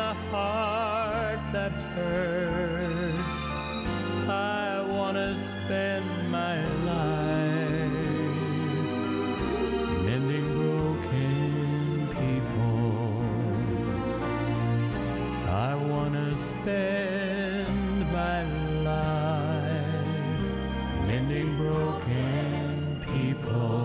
a heart that hurts. I want to spend my life mending broken people. I want to spend my life mending broken people.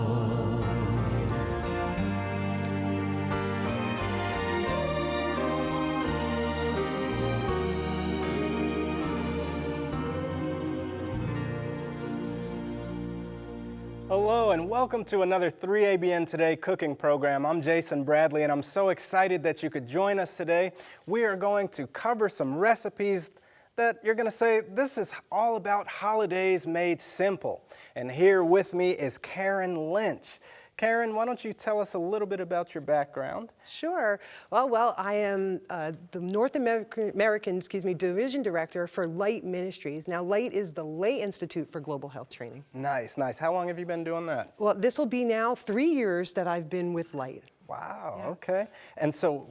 Hello and welcome to another 3ABN Today cooking program. I'm Jason Bradley and I'm so excited that you could join us today. We are going to cover some recipes that you're going to say, this is all about holidays made simple. And here with me is Carin Lynch. Carin, why don't you tell us a little bit about your background? Sure. Well, I am the North American, Division Director for Light Ministries. Now, Light is the Lay Institute for Global Health Training. Nice, nice. How long have you been doing that? Well, this will be now 3 years that I've been with Light. Wow, Yeah. okay. And so,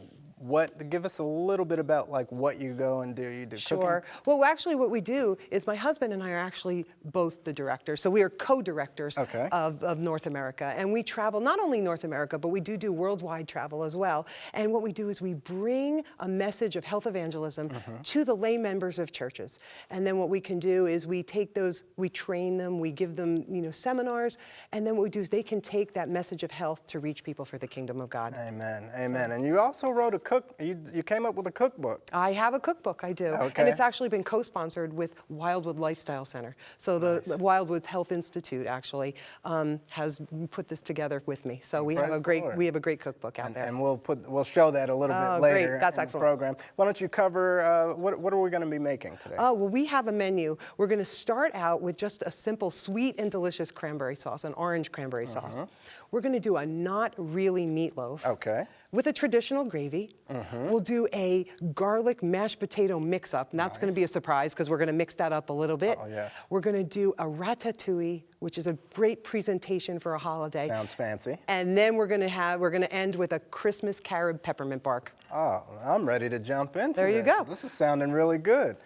give us a little bit about like what you go and do. You do Sure. cooking? Well, actually what we do is my husband and I are actually both the directors. So we are co-directors Okay. of North America. And we travel not only North America, but we do worldwide travel as well. And what we do is we bring a message of health evangelism to the lay members of churches. And then what we can do is we take those, we train them, we give them, seminars. And then what we do is they can take that message of health to reach people for the kingdom of God. Amen, amen. And you also wrote you came up with a cookbook. I have a cookbook, I do. Okay. And it's actually been co-sponsored with Wildwood Lifestyle Center. So the Wildwood's Health Institute actually has put this together with me. So we have a great cookbook out there. And we'll show that a little bit later great. That's in excellent. the program. Why don't you cover what are we going to be making today? Oh, well, we have a menu. We're going to start out with just a simple sweet and delicious cranberry sauce, an orange cranberry sauce. We're going to do a not really meatloaf. Okay. With a traditional gravy. We'll do a garlic mashed potato mix-up, and that's going to be a surprise because we're going to mix that up a little bit. Oh, yes. We're going to do a ratatouille, which is a great presentation for a holiday. Sounds fancy. And then we're going to end with a Christmas Carob Peppermint Bark. Oh, I'm ready to jump into There you this. go. This is sounding really good.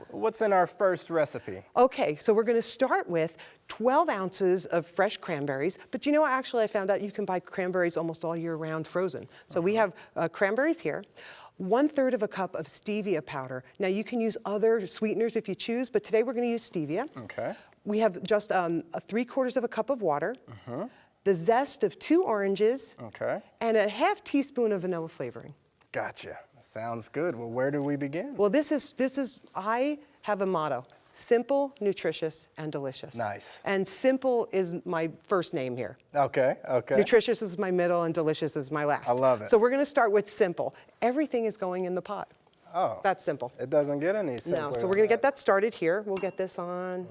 What's in our first recipe? Okay, so we're going to start with 12 ounces of fresh cranberries. But actually I found out you can buy cranberries almost all year round frozen. So we have cranberries here. 1/3 of a cup of stevia powder. Now you can use other sweeteners if you choose, but today we're going to use stevia. Okay. We have just 3/4 of a cup of water. The zest of 2 oranges. Okay. And a 1/2 teaspoon of vanilla flavoring. Gotcha. Sounds good. Well, where do we begin? Well, I have a motto: simple, nutritious, and delicious. Nice. And simple is my first name here. Okay, okay. Nutritious is my middle, and delicious is my last. I love it. So we're going to start with simple. Everything is going in the pot. Oh. That's simple. It doesn't get any simpler. No, so we're going to get that started here. We'll get this on.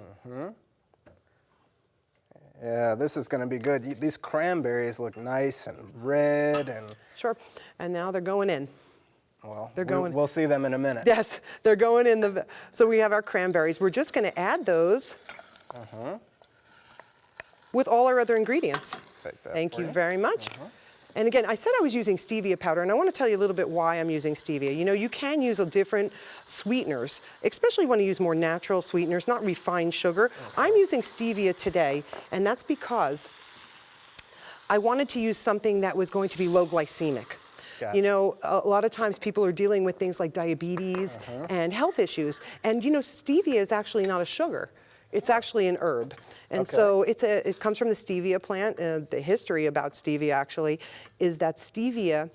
Yeah, this is going to be good. These cranberries look nice and red and... Sure. And now they're going in. Well, They're going. we'll see them in a minute. Yes, they're going in the... So we have our cranberries. We're just going to add those with all our other ingredients. Take that Thank for you very much. And again, I said I was using stevia powder, and I want to tell you a little bit why I'm using stevia. You can use different sweeteners, especially when you use more natural sweeteners, not refined sugar. I'm using stevia today, and that's because I wanted to use something that was going to be low glycemic. Gotcha. A lot of times people are dealing with things like diabetes and health issues, and stevia is actually not a sugar. It's actually an herb. And so it comes from the stevia plant. The history about stevia actually is that stevia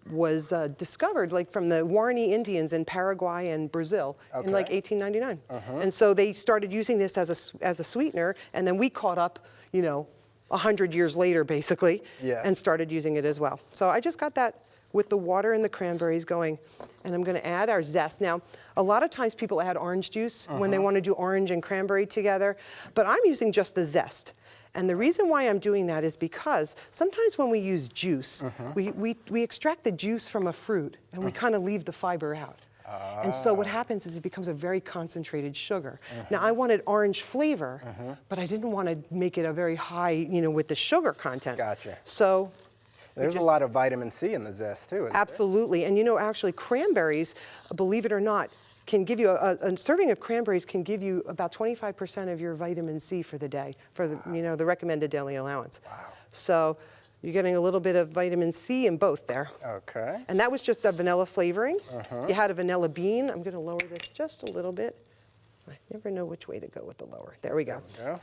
was discovered from the Guarani Indians in Paraguay and Brazil in 1899. And so they started using this as a sweetener, and then we caught up, 100 years later basically, and started using it as well. So I just got that with the water and the cranberries going. And I'm going to add our zest. Now, a lot of times people add orange juice when they want to do orange and cranberry together, but I'm using just the zest. And the reason why I'm doing that is because sometimes when we use juice, we extract the juice from a fruit and we kind of leave the fiber out. And so what happens is it becomes a very concentrated sugar. Now I wanted orange flavor, but I didn't want to make it a very high, with the sugar content. Gotcha. So There's a lot of vitamin C in the zest too, isn't there? Absolutely. And you know, actually cranberries, believe it or not, can give you, a serving of cranberries can give you about 25% of your vitamin C for the day, for the, you know, the recommended daily allowance. Wow. So you're getting a little bit of vitamin C in both there. Okay. And that was just the vanilla flavoring. You had a vanilla bean. I'm gonna lower this just a little bit. I never know which way to go with the lower. There we go. There we go.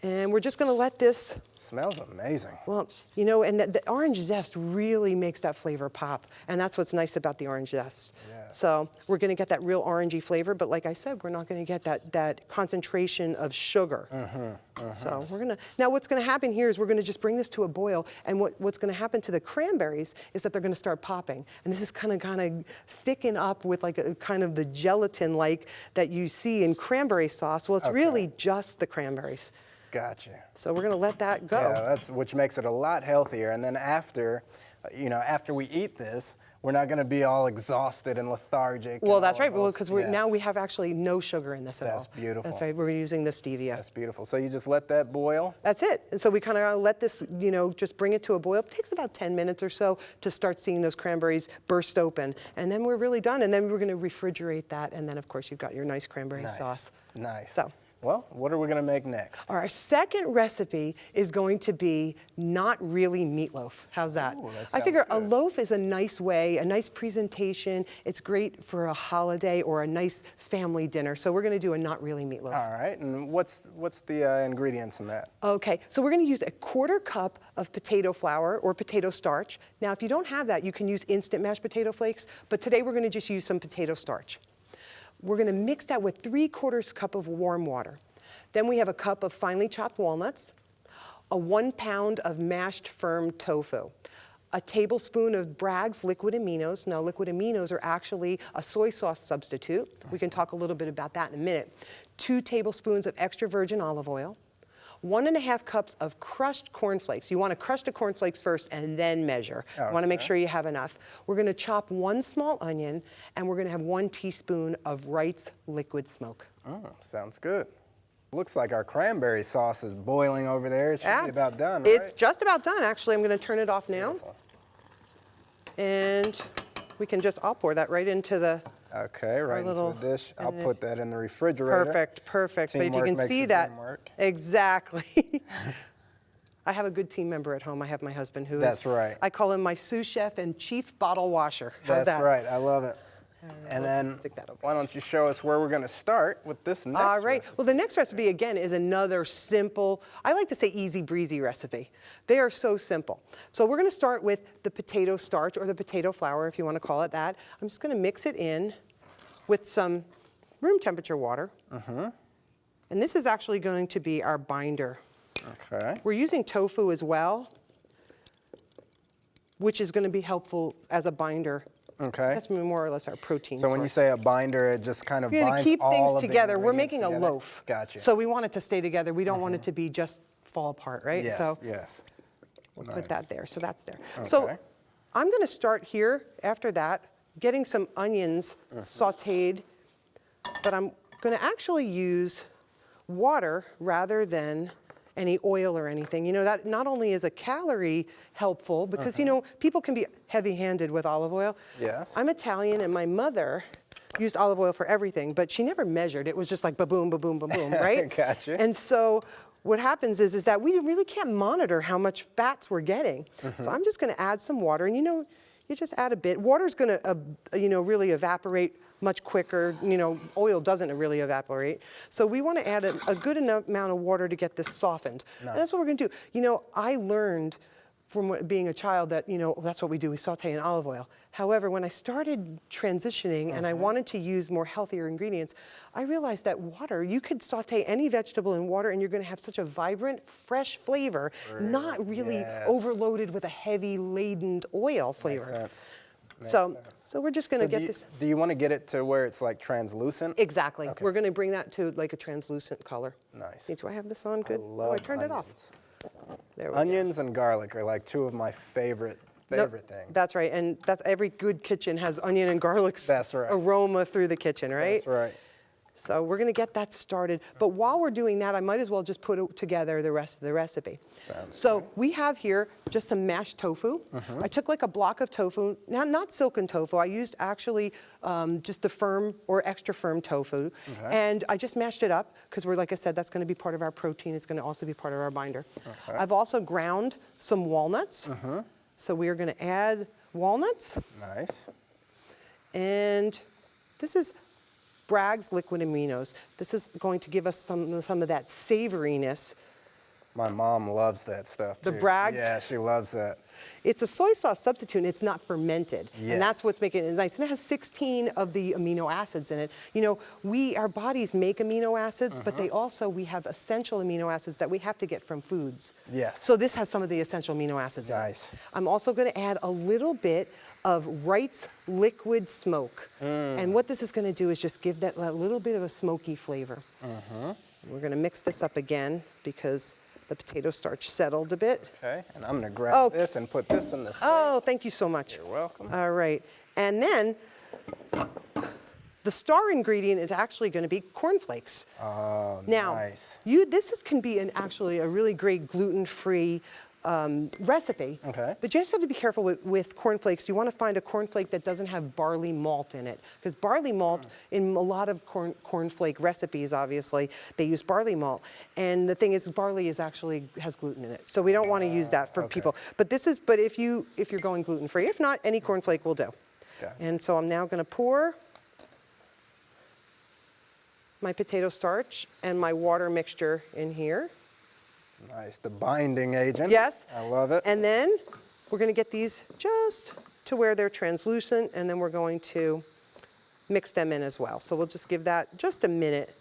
And we're just gonna let this, Smells amazing. well, you know, and the orange zest really makes that flavor pop. And that's what's nice about the orange zest. Yeah. So we're gonna get that real orangey flavor, but like I said, we're not gonna get that concentration of sugar. So we're gonna, now what's gonna happen here is we're gonna just bring this to a boil, and what's gonna happen to the cranberries is that they're gonna start popping. And this is kind of thicken up with like a kind of the gelatin-like that you see in cranberry sauce. Well, it's really just the cranberries. Gotcha. So we're gonna let that go. Yeah, that's which makes it a lot healthier. And then after, you know, after we eat this, we're not going to be all exhausted and lethargic. Well, and that's all right, those- because yes. now we have actually no sugar in this at all. That's beautiful. That's right, we're using the stevia. That's beautiful. So you just let that boil. That's it. And so we kind of let this, you know, just bring it to a boil. It takes about 10 minutes or so to start seeing those cranberries burst open. And then we're really done. And then we're going to refrigerate that. And then, of course, you've got your nice cranberry sauce. Nice. So. Well, what are we going to make next? Our second recipe is going to be not really meatloaf. How's that? Ooh, that I figure sounds a good. loaf is a nice way, a nice presentation. It's great for a holiday or a nice family dinner. So we're going to do a not really meatloaf. All right. And what's the ingredients in that? Okay, so we're going to use a 1/4 cup of potato flour or potato starch. Now, if you don't have that, you can use instant mashed potato flakes, but today we're going to just use some potato starch. We're going to mix that with 3/4 cup of warm water. Then we have a cup of finely chopped walnuts, a 1 pound of mashed firm tofu, a tablespoon of Bragg's liquid aminos. Now, liquid aminos are actually a soy sauce substitute. We can talk a little bit about that in a minute. 2 tablespoons of extra virgin olive oil, 1½ cups of crushed cornflakes. You want to crush the cornflakes first and then measure. You want to make sure you have enough. We're going to chop 1 small onion, and we're going to have 1 teaspoon of Wright's liquid smoke. Oh, sounds good. Looks like our cranberry sauce is boiling over there. It should be about done, right? It's just about done, actually. I'm going to turn it off now. Beautiful. And we can just, I'll pour that right into the, Okay, right into little- the dish. I'll and put that in the refrigerator. perfect. But if you Teamwork can makes see the that, dream work. exactly. I have a good team member at home. I have my husband who is. That's right. I call him my sous chef and chief bottle washer. How's That's that? right. I love it. And then stick that over. why don't you show us where we're going to start with this next All right. recipe? Well, the next recipe, again, is another simple, I like to say easy breezy recipe. They are so simple. So we're going to start with the potato starch or the potato flour, if you want to call it that. I'm just going to mix it in with some room temperature water. And this is actually going to be our binder. Okay. We're using tofu as well, which is going to be helpful as a binder. Okay. That's more or less our protein So when you source. say a binder, it just kind of We're going binds to keep all things of the together. We're ingredients making a together? loaf. Gotcha. So we want it to stay together. We don't want it to be just fall apart, right? Yes, So yes. we'll Nice. put that there. So that's there. Okay. So I'm going to start here after that, getting some onions sautéed, but I'm going to actually use water rather than any oil or anything. You know, that not only is a calorie helpful, because, you know, people can be heavy-handed with olive oil. Yes. I'm Italian, and my mother used olive oil for everything, but she never measured. It was just like ba-boom, ba-boom, ba-boom, right? Gotcha. And so what happens is that we really can't monitor how much fats we're getting. So I'm just gonna add some water, and you know, you just add a bit. Water's gonna, you know, really evaporate much quicker. You know, oil doesn't really evaporate. So we wanna add a good enough amount of water to get this softened. And that's what we're gonna do. You know, I learned from being a child that, you know, that's what we do, we saute in olive oil. However, when I started transitioning and I wanted to use more healthier ingredients, I realized that water, you could saute any vegetable in water and you're gonna have such a vibrant, fresh flavor, not really Yes. overloaded with a heavy laden oil flavor. Makes sense. Makes So, sense. so we're just gonna So get do you, this. do you want to get it to where it's like translucent? Exactly. Okay. We're gonna bring that to like a translucent color. Nice. Do I have this on good? Love Oh, I turned it off. onions. There we go. Onions and garlic are like 2 of my favorite No, things. That's right, and that's every good kitchen has onion and garlic That's right. aroma through the kitchen, right? That's right. So we're going to get that started. But while we're doing that, I might as well just put together the rest of the recipe. So we have here just some mashed tofu. I took like a block of tofu, not silken tofu. I used actually just the firm or extra firm tofu. And I just mashed it up because like I said, that's going to be part of our protein. It's going to also be part of our binder. I've also ground some walnuts. So we are going to add walnuts. Nice. And this is Bragg's liquid aminos. This is going to give us some of that savoriness. My mom loves that stuff too. The Bragg's? Yeah, she loves that. It's a soy sauce substitute and it's not fermented. Yes. And that's what's making it nice. And it has 16 of the amino acids in it. You know, our bodies make amino acids, but we have essential amino acids that we have to get from foods. Yes. So this has some of the essential amino acids in it. Nice. I'm also going to add a little bit of Wright's liquid smoke. And what this is going to do is just give that little bit of a smoky flavor. We're going to mix this up again because the potato starch settled a bit. Okay, and I'm going to grab this and put this in the sink. Oh, thank you so much. You're welcome. All right. And then the star ingredient is actually going to be cornflakes. Oh, now, nice. This can be actually a really great gluten-free recipe. Okay. But you just have to be careful with cornflakes. You want to find a cornflake that doesn't have barley malt in it. Because barley malt, in a lot of cornflake recipes, obviously, they use barley malt. And the thing is, barley actually has gluten in it. So we don't want to use that for people. But if you're going gluten-free, if not, any cornflake will do. Okay. And so I'm now going to pour my potato starch and my water mixture in here. Nice, the binding agent. Yes. I love it. And then we're going to get these just to where they're translucent, and then we're going to mix them in as well. So we'll just give that just a minute.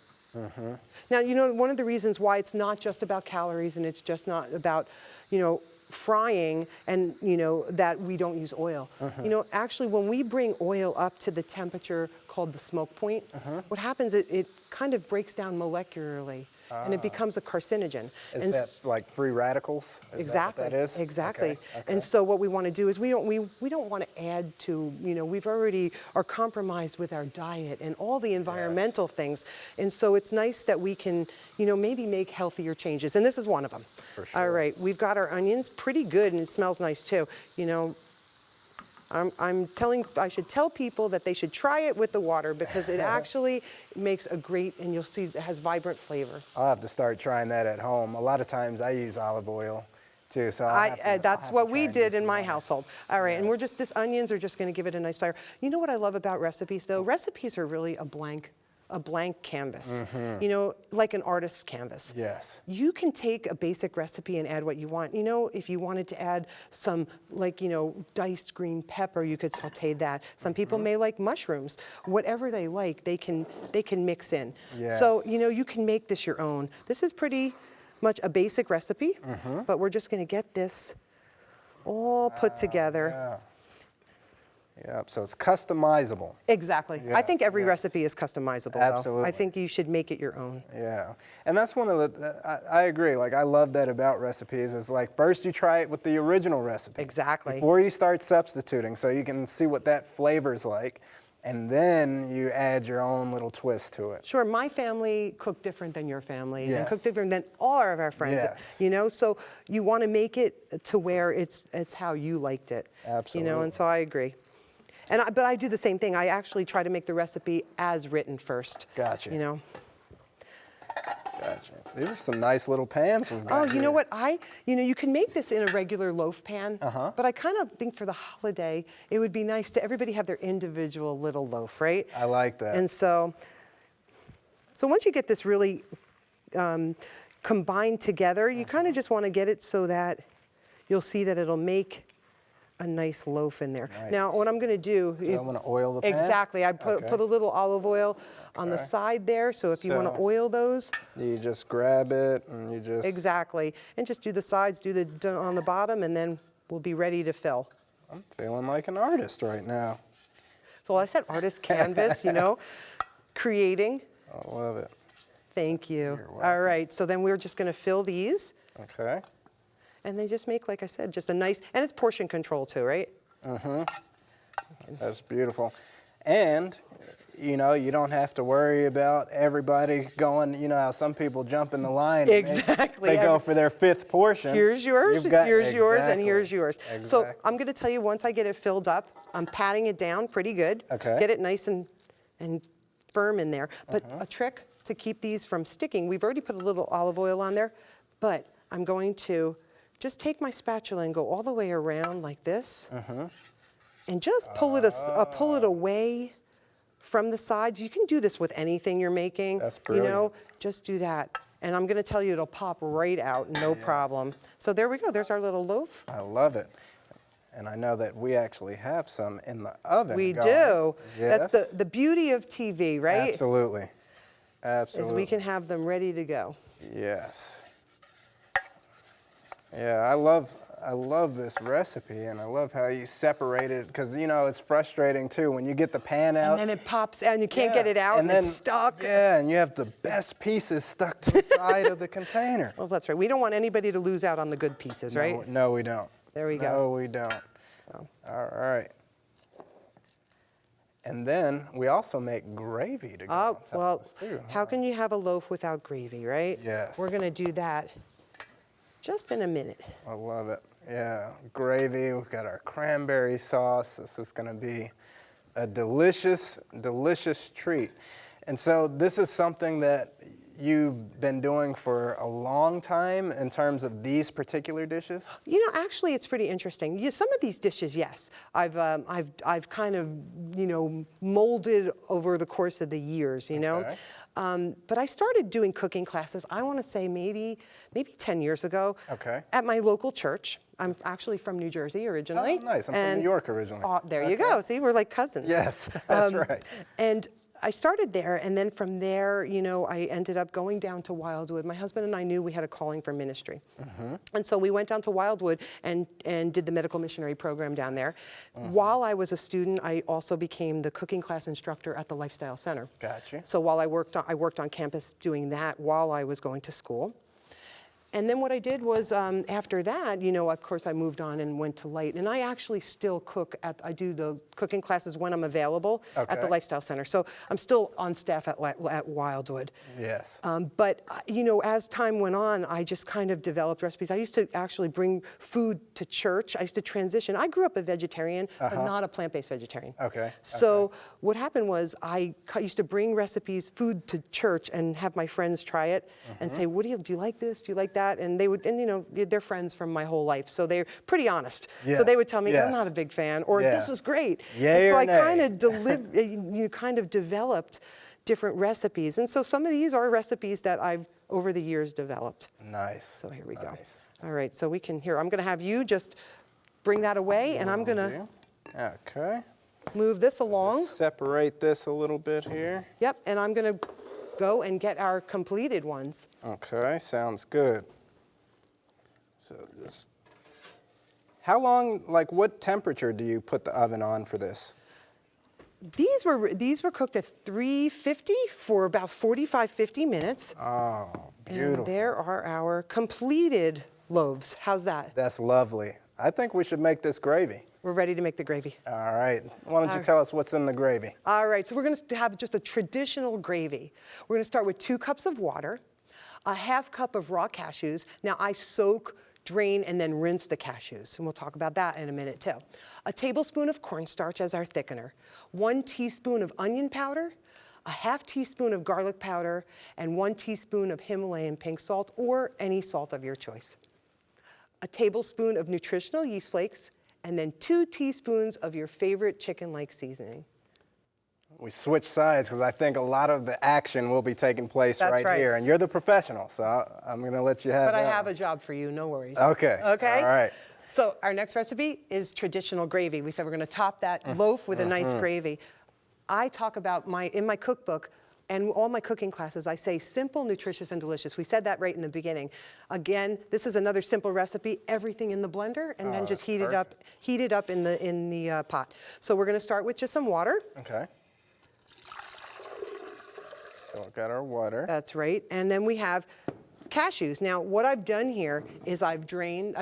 Now, you know, one of the reasons why it's not just about calories and it's just not about, you know, frying and, you know, that we don't use oil. You know, actually, when we bring oil up to the temperature called the smoke point, what happens, it kind of breaks down molecularly. And it becomes a carcinogen. Is that like free radicals? Exactly. That what that is? Exactly. Okay. And so what we want to do is we don't want to add to, you know, we've already are compromised with our diet and all the environmental things. And so it's nice that we can, you know, maybe make healthier changes. And this is one of them. For sure. All right, we've got our onions pretty good and it smells nice too. You know, I should tell people that they should try it with the water because it actually makes a great, and you'll see it has vibrant flavor. I'll have to start trying that at home. A lot of times I use olive oil too, so that's what we did in my household. All right, and these onions are just going to give it a nice flavor. You know what I love about recipes though? Recipes are really a blank canvas, you know, like an artist's canvas. Yes. You can take a basic recipe and add what you want. You know, if you wanted to add some, like, you know, diced green pepper, you could saute that. Some people may like mushrooms. Whatever they like, they can mix in. Yes. So, you know, you can make this your own. This is pretty much a basic recipe, but we're just going to get this all put together. Yeah. Yep, so it's customizable. Exactly. I think every recipe is customizable, Absolutely. though. I think you should make it your own. Yeah, and that's one of the, I agree, like I love that about recipes is like first you try it with the original recipe. Exactly. Before you start substituting so you can see what that flavor's like, and then you add your own little twist to it. Sure, my family cooked different than your family and Yes. cooked different than all of our friends. Yes. You know, so you want to make it to where it's how you liked it. Absolutely. You know, and so I agree. But I do the same thing. I actually try to make the recipe as written first. Gotcha. You know. Gotcha. These are some nice little pans we've got Oh, you know here. what? You can make this in a regular loaf pan, but I kind of think for the holiday, it would be nice to everybody have their individual little loaf, right? I like that. And so once you get this really combined together, you kind of just want to get it so that you'll see that it'll make a nice loaf in there. Nice. Now, what I'm going to do... So I want to oil the pan? Exactly. I put Okay. a little olive oil on the side there, so if you want to So- oil those... You just grab it and you just... Exactly. And just do the sides, do on the bottom, and then we'll be ready to fill. I'm feeling like an artist right now. So I said artist canvas, you know, creating. I love it. Thank you. You're welcome. All right, so then we're just going to fill these, Okay. and they just make, like I said, just a nice, and it's portion control too, right? That's beautiful. And you know, you don't have to worry about everybody going, you know, how some people jump in the line. And Exactly. They go for their 5th portion. Here's yours, here's yours, and Exactly. here's yours. Exactly. So I'm going to tell you, once I get it filled up, I'm patting it down pretty good. Okay. Get it nice and firm in there. But a trick to keep these from sticking, we've already put a little olive oil on there, but I'm going to just take my spatula and go all the way around like this, and just pull it away from the sides. You can do this with anything you're making. That's You know, brilliant. just do that. And I'm going to tell you, it'll pop right out, no problem. So there we go. There's our little loaf. I love it. And I know that we actually have some in the oven. We going. do. Yes. That's the beauty of TV, right? Absolutely. Is Absolutely. we can have them ready to go. Yes. Yeah, I love this recipe, and I love how you separate it, because, you know, it's frustrating too when you get the pan out. And then it pops out and you can't get Yeah, it out and then, it's stuck. Yeah, and you have the best pieces stuck to the side of the container. Well, that's right. We don't want anybody to lose out on the good pieces, right? No, we don't. There we go. No, we don't. So. All right. And then we also make gravy to go on Oh, top well, of this too. how can you have a loaf without gravy, right? Yes. We're going to do that just in a minute. I love it. Yeah, gravy. We've got our cranberry sauce. This is going to be a delicious, delicious treat. And so this is something that you've been doing for a long time in terms of these particular dishes? You know, actually, it's pretty interesting. Some of these dishes, yes, I've kind of, you know, molded over the course of the years, you know. Okay. But I started doing cooking classes, I want to say maybe 10 years ago. Okay. At my local church. I'm actually from New Jersey originally. Oh, nice. I'm from New York originally. There you go. See, we're like cousins. Yes, that's right. And I started there, and then from there, you know, I ended up going down to Wildwood. My husband and I knew we had a calling for ministry. And so we went down to Wildwood and did the medical missionary program down there. While I was a student, I also became the cooking class instructor at the Lifestyle Center. Gotcha. So while I worked on campus doing that while I was going to school. And then what I did was, after that, you know, of course, I moved on and went to Light. And I actually still cook I do the cooking classes when I'm available at the Okay. Lifestyle Center. So I'm still on staff at Wildwood. Yes. But, you know, as time went on, I just kind of developed recipes. I used to actually bring food to church. I used to transition. I grew up a vegetarian, but not a plant-based vegetarian. Okay, So what happened was I used to bring food to church and have my friends try it and say, do you like this? Do you like that? And they would, and you know, they're friends from my whole life, so they're pretty honest. Yes, So they would tell me, I'm yes. not a big fan, or Yeah. this was great. Yay and so or I nay? kind of developed different recipes. And so some of these are recipes that I've, over the years, developed. Nice. So here we Nice. go. All right, so I'm going to have you just bring that away, and I'm going to Okay. move this along. Separate this a little bit here. Yep, and I'm going to go and get our completed ones. Okay, sounds good. So this, how long, like what temperature do you put the oven on for this? These were cooked at 350 for about 45, 50 minutes. Oh, beautiful. And there are our completed loaves. How's that? That's lovely. I think we should make this gravy. We're ready to make the gravy. All right. Why don't you tell us what's in the gravy? All right, so we're going to have just a traditional gravy. We're going to start with 2 cups of water, a ½ cup of raw cashews. Now I soak, drain, and then rinse the cashews, and we'll talk about that in a minute too. A tablespoon of cornstarch as our thickener, 1 teaspoon of onion powder, a ½ teaspoon of garlic powder, and 1 teaspoon of Himalayan pink salt, or any salt of your choice. A tablespoon of nutritional yeast flakes, and then 2 teaspoons of your favorite chicken-like seasoning. We switch sides because I think a lot of the action will be taking place That's right. here. And you're the professional, so I'm going to let you have But I that have one. a job for you, no worries. Okay. Okay? All right. So our next recipe is traditional gravy. We said we're going to top that loaf with a nice gravy. I talk about in my cookbook and all my cooking classes, I say simple, nutritious, and delicious. We said that right in the beginning. Again, this is another simple recipe. Everything in the blender, and then just heat it up in the pot. So we're going to start with just some water. Okay. So we've got our water. That's right. And then we have cashews. Now, what I've done here is I've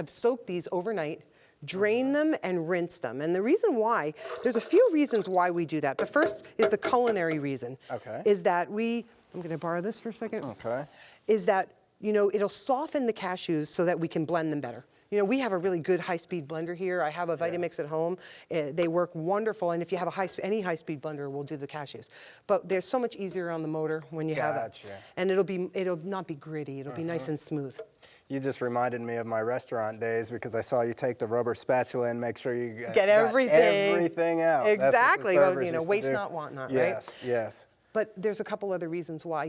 soaked these overnight, drain them, and rinse them. And the reason why, there's a few reasons why we do that. The first is the culinary reason. Okay. Is that I'm going to borrow this for a second. Okay. Is that, it'll soften the cashews so that we can blend them better. We have a really good high-speed blender here. I have a Vitamix at home. They work wonderful, and if you have any high-speed blender, we'll do the cashews. But they're so much easier on the motor when you have it. And it'll not be gritty. It'll be nice and smooth. You just reminded me of my restaurant days because I saw you take the rubber spatula and make sure you get everything out. Exactly. Well, waste not, want not, right? Yes, yes. But there's a couple other reasons why.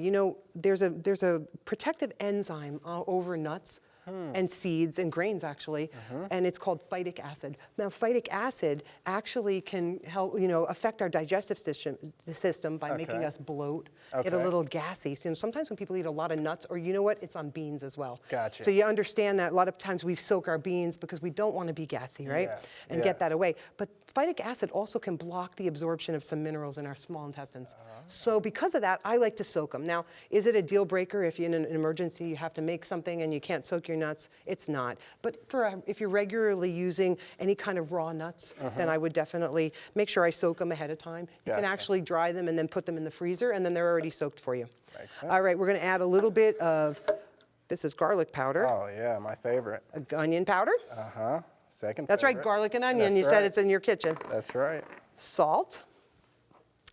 There's a protective enzyme over nuts and seeds and grains, actually, and it's called phytic acid. Now, phytic acid actually can help, affect our digestive system by making us bloat, get a little gassy. Sometimes when people eat a lot of nuts, or it's on beans as well. Gotcha. So you understand that a lot of times we soak our beans because we don't want to be gassy, right? And get that away. But phytic acid also can block the absorption of some minerals in our small intestines. So because of that, I like to soak them. Now, is it a deal breaker if in an emergency you have to make something and you can't soak your nuts? It's not. But if you're regularly using any kind of raw nuts, then I would definitely make sure I soak them ahead of time. You can actually dry them and then put them in the freezer, and then they're already soaked for you. Makes sense. All right, we're going to add a little bit of, this is garlic powder. Oh, yeah, my favorite. Onion powder. Uh-huh. Second That's favorite. right, garlic and onion. That's You said it's in your kitchen. That's right. Salt.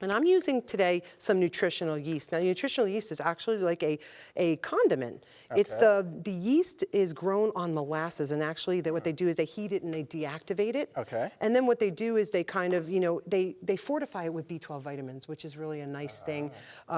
And I'm using today some nutritional yeast. Now, nutritional yeast is actually like a condiment. It's the yeast is grown on molasses, and actually what they do is they heat it and they deactivate it. Okay. And then what they do is they kind of, they fortify it with B12 vitamins, which is really a nice thing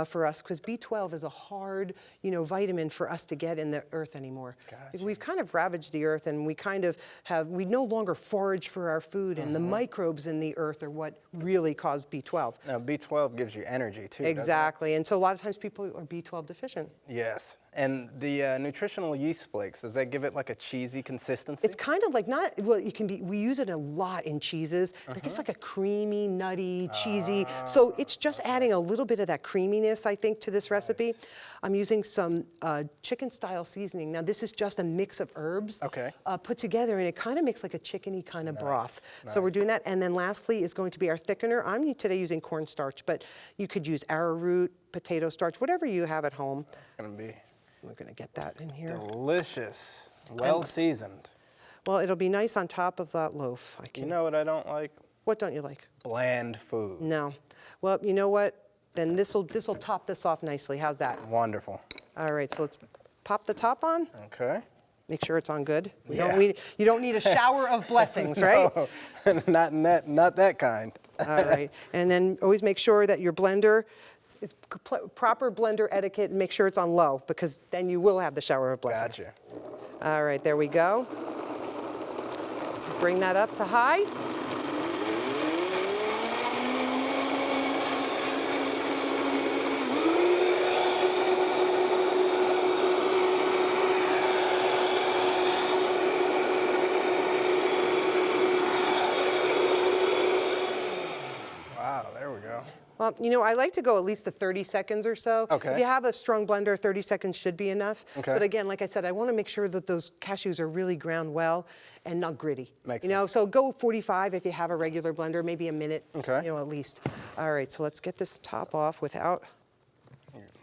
for us, because B12 is a hard, vitamin for us to get in the earth anymore. Gotcha. We've kind of ravaged the earth, and we no longer forage for our food, and the microbes in the earth are what really cause B12. Now, B12 gives you energy, too, Exactly, and so a lot of times people are B12 deficient. Yes, and the nutritional yeast flakes, does that give it like a cheesy consistency? It's kind of like it can be, we use it a lot in cheeses, but it gives like a creamy, nutty, cheesy, so it's just adding a little bit of that creaminess, I think, to this recipe. I'm using some chicken-style seasoning. Now, this is just a mix of herbs put together, and it kind of makes like a chickeny kind of broth. So we're doing that, and then lastly is going to be our thickener. I'm today using cornstarch, but you could use arrowroot, potato starch, whatever you have at home. It's going to be We're going to get that in here. delicious, well seasoned. Well, it'll be nice on top of that loaf. You know what I don't like? What don't you like? Bland food. No. Well, you know what? Then this'll top this off nicely. How's that? Wonderful. All right, so let's pop the top on. Okay. Make sure it's on good. Yeah. You don't need a shower of blessings, right? No, not that kind. All right, and then always make sure that your blender is proper blender etiquette, and make sure it's on low, because then you will have the shower of blessings. Gotcha. All right, there we go. Bring that up to high. Wow, there we go. Well, I like to go at least to 30 seconds or so. Okay. If you have a strong blender, 30 seconds should be enough. Okay. But again, like I said, I want to make sure that those cashews are really ground well and not gritty. Makes sense. So go 45 if you have a regular blender, maybe a minute, Okay. at least. All right, so let's get this top off without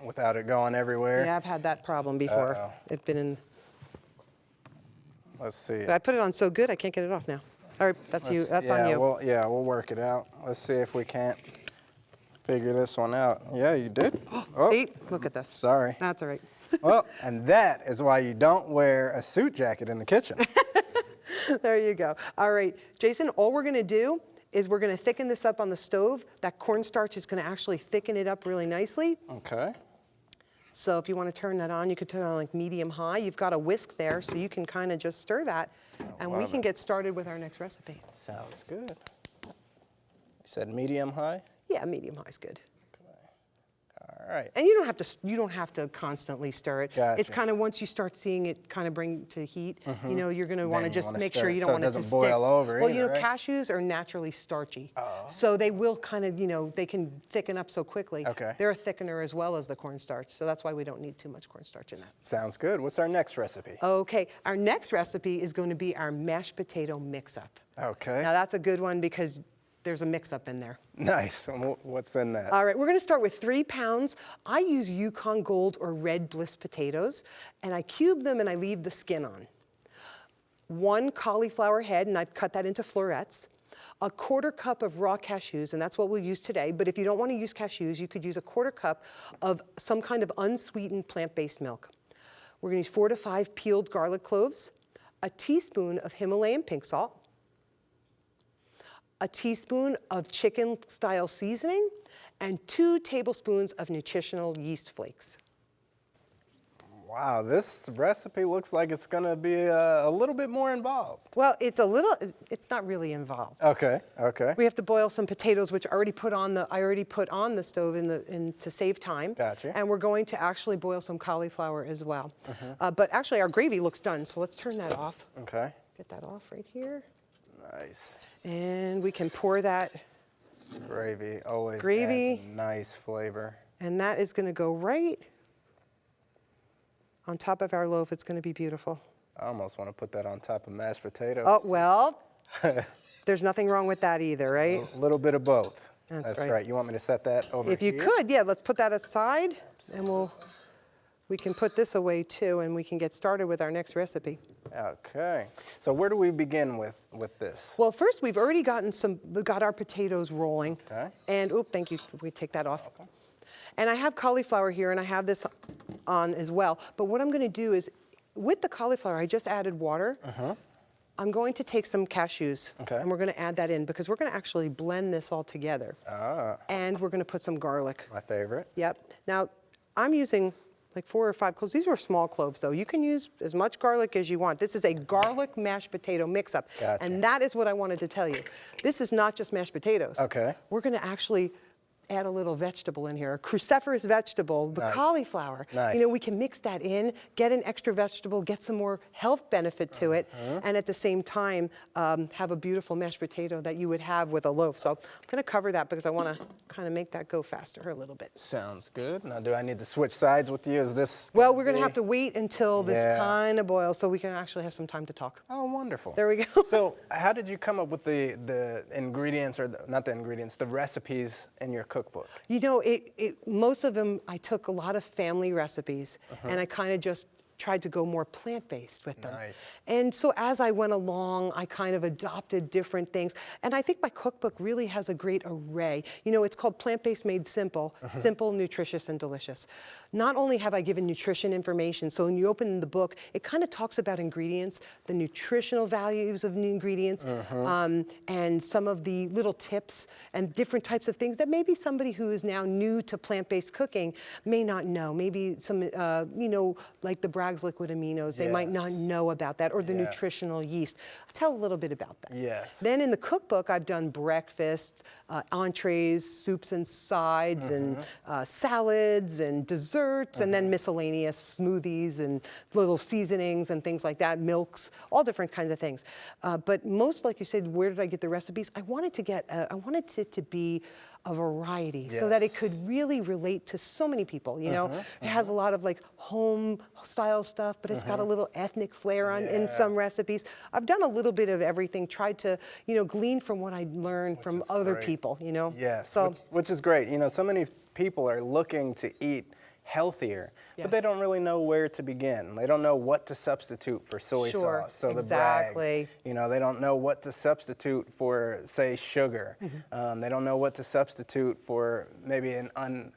Without it going everywhere. Yeah, I've had that problem before. Uh-oh. It's been in. Let's see. I put it on so good I can't get it off now. All right, that's you. That's on you. We'll work it out. Let's see if we can't figure this one out. Yeah, you did. Oh, See? Look at this. sorry. That's all right. Well, and that is why you don't wear a suit jacket in the kitchen. There you go. All right, Jason, all we're going to do is we're going to thicken this up on the stove. That cornstarch is going to actually thicken it up really nicely. Okay. So if you want to turn that on, you could turn it on like medium high. You've got a whisk there, so you can kind of just stir that, and we can get started with our next recipe. Sounds good. You said medium high? Yeah, medium high is good. All right. And you don't have to constantly stir it. Gotcha. It's kind of once you start seeing it kind of bring to heat, you know, you're going to want to you just wanna make stir sure it you so don't it want it to doesn't stick. boil over Well, either, you know, right? cashews are naturally starchy. So they will kind of, you know, they can thicken up so quickly. Okay. They're a thickener as well as the cornstarch. So that's why we don't need too much cornstarch in that. Sounds good. What's our next recipe? Okay, our next recipe is going to be our mashed potato mix-up. Okay. Now that's a good one because there's a mix-up in there. Nice. And what's in that? All right, we're gonna start with 3 pounds. I use Yukon Gold or Red Bliss potatoes, and I cube them and I leave the skin on. 1 cauliflower head, and I've cut that into florets. 1/4 cup of raw cashews, and that's what we'll use today, but if you don't wanna use cashews, you could use 1/4 cup of some kind of unsweetened plant-based milk. We're gonna use 4 to 5 peeled garlic cloves, a teaspoon of Himalayan pink salt, a teaspoon of chicken-style seasoning, and 2 tablespoons of nutritional yeast flakes. Wow, this recipe looks like it's gonna be a little bit more involved. Well, it's not really involved. Okay, okay. We have to boil some potatoes, which I already put on the stove to save time. Gotcha. And we're going to actually boil some cauliflower as well. But actually, our gravy looks done, so let's turn that off. Okay. Get that off right here. Nice. And we can pour that, Gravy always Gravy. adds a nice flavor. and that is going to go right on top of our loaf. It's going to be beautiful. I almost want to put that on top of mashed potatoes. Oh, well, there's nothing wrong with that either, right? A little bit of both. That's right. right. You want me to set that over If you here? could, yeah, let's put that aside, and we can put this away too, and we can get started with our next recipe. Okay. So where do we begin with this? Well, first we've already got our potatoes rolling. Okay. And, thank you, we take that off. And I have cauliflower here, and I have this on as well. But what I'm gonna do is, with the cauliflower, I just added water. I'm going to take some cashews, Okay. and we're gonna add that in, because we're gonna actually blend this all together. And we're gonna put some garlic. My favorite. Yep. Now, I'm using like 4 or 5 cloves. These are small cloves, though. You can use as much garlic as you want. This is a garlic mashed potato mix-up. Gotcha. And that is what I wanted to tell you. This is not just mashed potatoes. Okay. We're going to actually add a little vegetable in here, a cruciferous vegetable, the Nice. cauliflower. Nice. You know, we can mix that in, get an extra vegetable, get some more health benefit to it, and at the same time, have a beautiful mashed potato that you would have with a loaf. So I'm gonna cover that because I wanna kind of make that go faster a little bit. Sounds good. Now, do I need to switch sides with you? Is this? Well, we're gonna have to wait until this Yeah. kind of boils so we can actually have some time to talk. Oh, wonderful. There we go. So, how did you come up with the ingredients, or not the ingredients, the recipes in your cookbook? You know, most of them, I took a lot of family recipes, and I kind of just tried to go more plant-based with them. Nice. And so as I went along, I kind of adopted different things. And I think my cookbook really has a great array. You know, it's called Plant-Based Made Simple, simple, nutritious, and delicious. Not only have I given nutrition information, so when you open the book, it kind of talks about ingredients, the nutritional values of new ingredients, and some of the little tips and different types of things that maybe somebody who is now new to plant-based cooking may not know. Maybe some, you know, like the Bragg's liquid aminos, they might Yes. not know about that, or the Yes. nutritional yeast. I'll tell a little bit about that. Yes. Then in the cookbook, I've done breakfast, entrees, soups and sides, and salads and desserts, and then miscellaneous smoothies and little seasonings and things like that, milks, all different kinds of things. But most, like you said, where did I get the recipes? I wanted it to be a variety so that it Yes. could really relate to so many people, you know? It has a lot of like home style stuff, but it's got a little ethnic flair in some recipes. I've done a little bit of everything, tried to, you know, glean from what I learned from other great. people, you know? Yes, So, which is great. You know, so many people are looking to eat healthier, but they Yes. don't really know where to begin. They don't know what to substitute for soy Sure, sauce. So exactly. the Bragg's, you know, they don't know what to substitute for, say, sugar. They don't know what to substitute for maybe an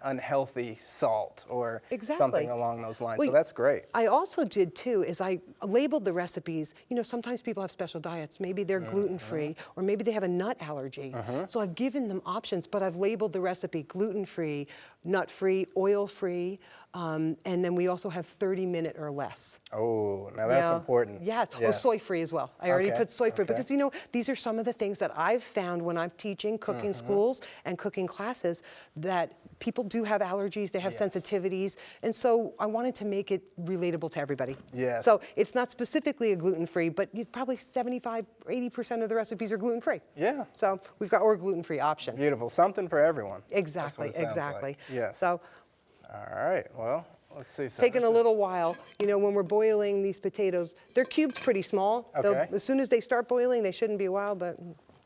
unhealthy salt or Exactly. something along those lines. Well, So that's great. I also did too, is I labeled the recipes. You know, sometimes people have special diets. Maybe they're gluten-free, or maybe they have a nut allergy. So I've given them options, but I've labeled the recipe gluten-free, nut-free, oil-free, and then we also have 30-minute or less. Oh, now that's important. Yes. Yeah. Oh, soy-free as well. I already Okay, put soy-free okay. because, you know, these are some of the things that I've found when I'm teaching cooking schools and cooking classes, that people do have allergies, they have sensitivities, and so I wanted to make it relatable to everybody. Yes. So it's not specifically a gluten-free, but probably 75 or 80% of the recipes are gluten-free. Yeah. So we've got or gluten-free option. Beautiful. Something for everyone. Exactly, That's what it sounds exactly. like. Yes. So All right. Well, let's see. So taking this a is- little while, you know, when we're boiling these potatoes, they're cubed pretty small. Okay. As soon as they start boiling, they shouldn't be a while, but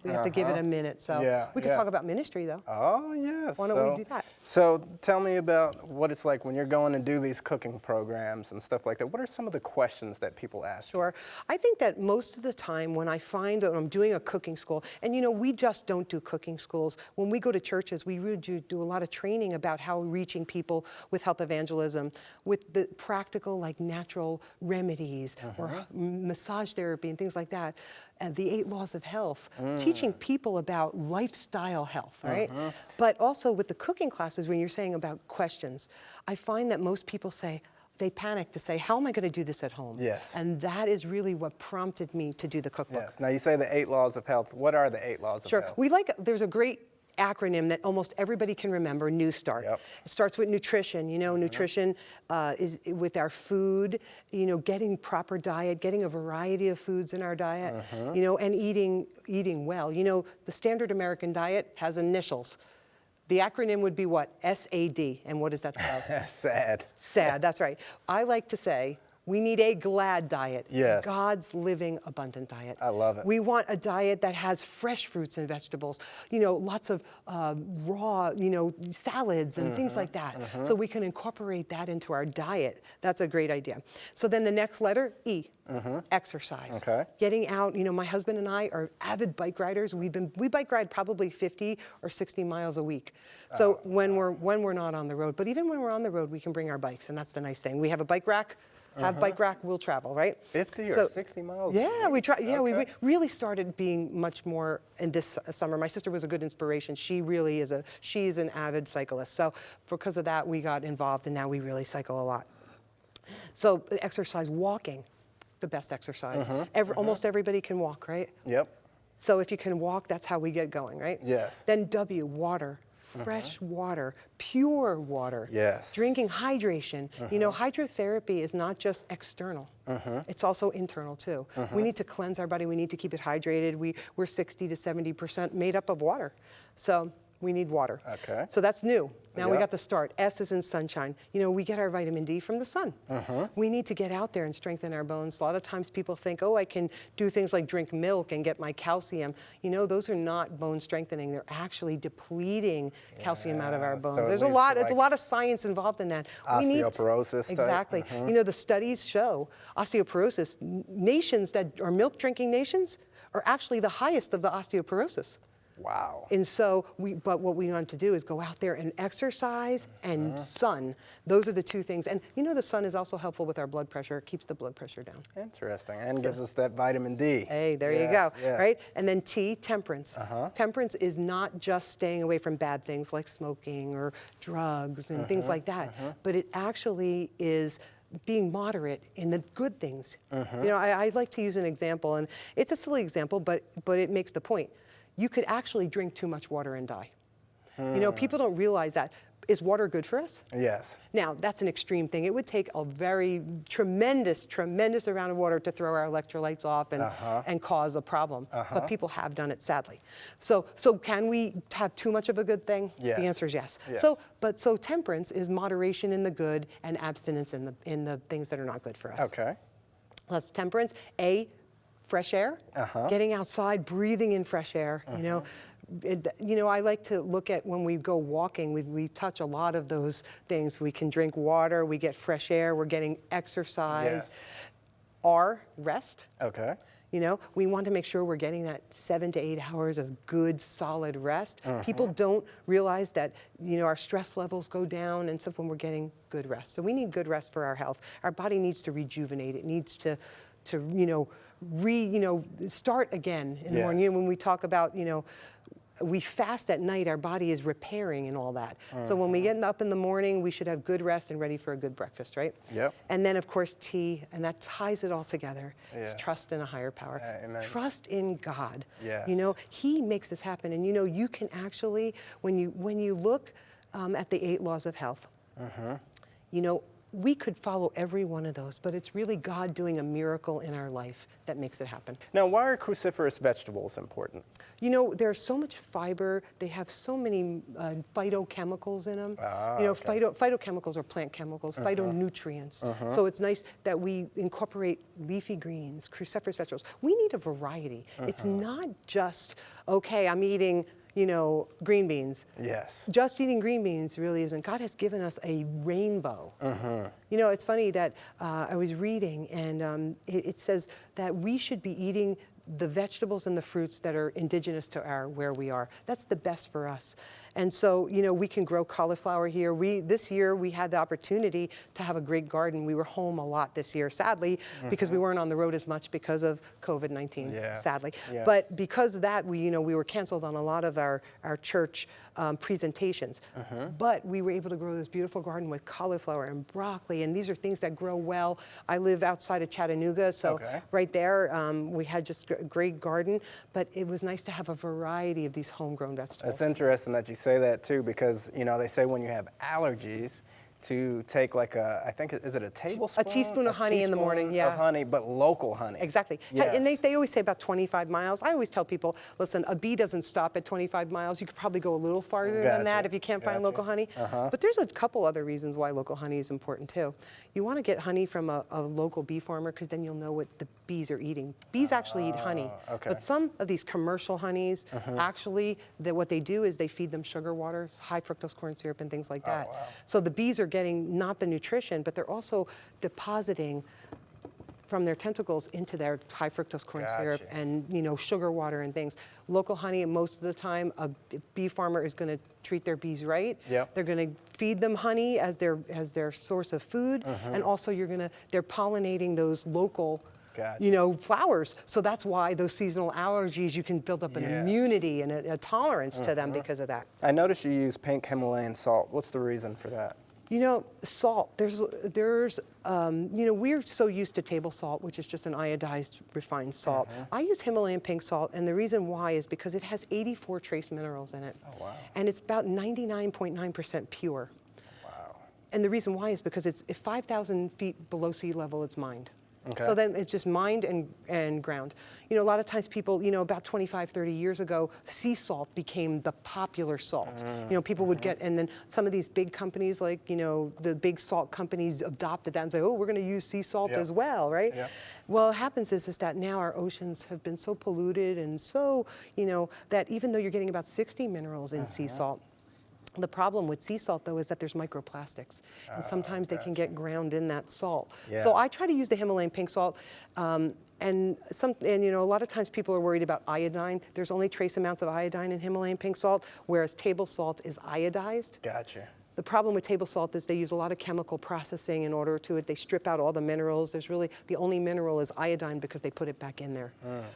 we have to give it a minute. So Yeah, we can yeah. talk about ministry though. Oh, yes. Why don't we do that? So tell me about what it's like when you're going to do these cooking programs and stuff like that. What are some of the questions that people ask? Sure. I think that most of the time when I find that I'm doing a cooking school, and you know, we just don't do cooking schools. When we go to churches, we really do a lot of training about how we're reaching people with health evangelism, with the practical, like natural remedies or massage therapy and things like that. And the 8 laws of health, teaching people about lifestyle health, right? But also with the cooking classes, when you're saying about questions, I find that most people say, they panic to say, how am I going to do this at home? Yes. And that is really what prompted me to do the cookbook. Yes. Now you say the 8 laws of health. What are the 8 laws of Sure. health? There's a great acronym that almost everybody can remember, New Start. Yep. It starts with nutrition. You know, nutrition is with our food, you know, getting proper diet, getting a variety of foods in our diet, you know, and eating well. You know, the standard American diet has initials. The acronym would be what? SAD. And what does that spell? Sad. SAD, that's right. I like to say, we need a GLAD diet. Yes. God's living abundant diet. I love it. We want a diet that has fresh fruits and vegetables, you know, lots of raw, you know, salads and things like that. So we can incorporate that into our diet. That's a great idea. So then the next letter, E, exercise. Okay. Getting out, you know, my husband and I are avid bike riders. We bike ride probably 50 or 60 miles a week. So when we're not on the road, but even when we're on the road, we can bring our bikes, and that's the nice thing. We have a bike rack. Have bike rack, we'll travel, right? 50 So- or 60 miles? Yeah, we try. Yeah, we Okay. really started being much more in this summer. My sister was a good inspiration. She really is she's an avid cyclist. So because of that, we got involved, and now we really cycle a lot. So exercise, walking, the best exercise. Almost everybody can walk, right? Yep. So if you can walk, that's how we get going, right? Yes. Then W, water. Fresh water, pure water. Yes. Drinking, hydration. You know, hydrotherapy is not just external. It's also internal too. We need to cleanse our body. We need to keep it hydrated. We're 60 to 70% made up of water. So we need water. Okay. So that's new. Now we Yep. got the start. S is in sunshine. You know, we get our vitamin D from the sun. We need to get out there and strengthen our bones. A lot of times people think, oh, I can do things like drink milk and get my calcium. You know, those are not bone strengthening. They're actually depleting calcium out of our Yeah, bones. so it There's a leads lot. to, It's a like, lot of science involved in that. osteoporosis type. Exactly. You know, the studies show osteoporosis. Nations that are milk-drinking nations are actually the highest of the osteoporosis. Wow. And so, but what we want to do is go out there and exercise and sun. Those are the two things. And you know, the sun is also helpful with our blood pressure. It keeps the blood pressure down. Interesting. And gives us that vitamin D. Hey, there you Yes, go, yes. right? And then T, temperance. Temperance is not just staying away from bad things like smoking or drugs and things like that, but it actually is being moderate in the good things. You know, I like to use an example, and it's a silly example, but it makes the point. You could actually drink too much water and die. You know, people don't realize that. Is water good for us? Yes. Now, that's an extreme thing. It would take a very tremendous amount of water to throw our electrolytes off and cause a problem. But people have done it, sadly. So can we have too much of a good thing? Yes. The answer is yes. Yes. So temperance is moderation in the good and abstinence in the things that are not good for us. Okay. That's temperance. A, fresh air, getting outside, breathing in fresh air. You know, I like to look at when we go walking, we touch a lot of those things. We can drink water, we get fresh air, we're getting exercise. Yes. R, rest. Okay. You know, we want to make sure we're getting that 7 to 8 hours of good, solid rest. People don't realize that, you know, our stress levels go down and stuff when we're getting good rest. So we need good rest for our health. Our body needs to rejuvenate. It needs to start again in the morning. You know, when we talk about, you know, we fast at night, our body is repairing and all that. So when we get up in the morning, we should have good rest and ready for a good breakfast, right? Yep. And then, of course, tea, and that ties it all together. Yes. It's trust in a higher power. Amen. Trust in God. Yes. You know, He makes this happen. And you know, you can actually, when you look at the 8 laws of health, you know, we could follow every one of those, but it's really God doing a miracle in our life that makes it happen. Now, why are cruciferous vegetables important? You know, there's so much fiber. They have so many phytochemicals in them. You know, okay. phytochemicals are plant chemicals, phytonutrients. So it's nice that we incorporate leafy greens, cruciferous vegetables. We need a variety. It's not just, okay, I'm eating, you know, green beans. Yes. Just eating green beans really isn't. God has given us a rainbow. You know, it's funny that I was reading, and it says that we should be eating the vegetables and the fruits that are indigenous to where we are. That's the best for us. And so, you know, we can grow cauliflower here. This year we had the opportunity to have a great garden. We were home a lot this year, sadly, because we weren't on the road as much because of COVID-19, sadly. Yeah. But because of that, we were canceled on a lot of our church presentations. But we were able to grow this beautiful garden with cauliflower and broccoli, and these are things that grow well. I live outside of Chattanooga, so right there we had just a great garden, but it was nice to have a variety of these homegrown vegetables. It's interesting that you say that too, because you know they say when you have allergies, to take like I think, is it a tablespoon? A teaspoon of honey in the morning, yeah. Of honey, but local honey. Exactly. Yes. And they always say about 25 miles. I always tell people, listen, a bee doesn't stop at 25 miles. You could probably go a little farther than that if you can't find local honey. But there's a couple other reasons why local honey is important too. You want to get honey from a local bee farmer, because then you'll know what the bees are eating. Bees actually eat honey. But some of these commercial honeys, actually, what they do is they feed them sugar waters, high fructose corn syrup, and things like that. So the bees are getting not the nutrition, but they're also depositing from their tentacles into their high fructose corn syrup and, you know, sugar water and things. Local honey, most of the time, a bee farmer is going to treat their bees right. They're going to feed them honey as their source of food, and also they're pollinating those local you know, flowers. So that's why those seasonal allergies, you can build up an immunity and a tolerance to them because of that. I noticed you use pink Himalayan salt. What's the reason for that? You know, salt, there's you know, we're so used to table salt, which is just an iodized refined salt. I use Himalayan pink salt, and the reason why is because it has 84 trace minerals in it. And it's about 99.9% pure. And the reason why is because it's 5,000 feet below sea level, it's mined. So then it's just mined and ground. You know, a lot of times people, you know, about 25, 30 years ago, sea salt became the popular salt. You know, people would get, and then some of these big companies, like, you know, the big salt companies adopted that and say, oh, we're going to use sea salt as well, right? Well, what happens is that now our oceans have been so polluted and so, you know, that even though you're getting about 60 minerals in sea salt, the problem with sea salt, though, is that there's microplastics, and sometimes they can get ground in that salt. So I try to use the Himalayan pink salt, and you know, a lot of times people are worried about iodine. There's only trace amounts of iodine in Himalayan pink salt, whereas table salt is iodized. The problem with table salt is they use a lot of chemical processing in order to it. They strip out all the minerals. There's really, the only mineral is iodine because they put it back in there.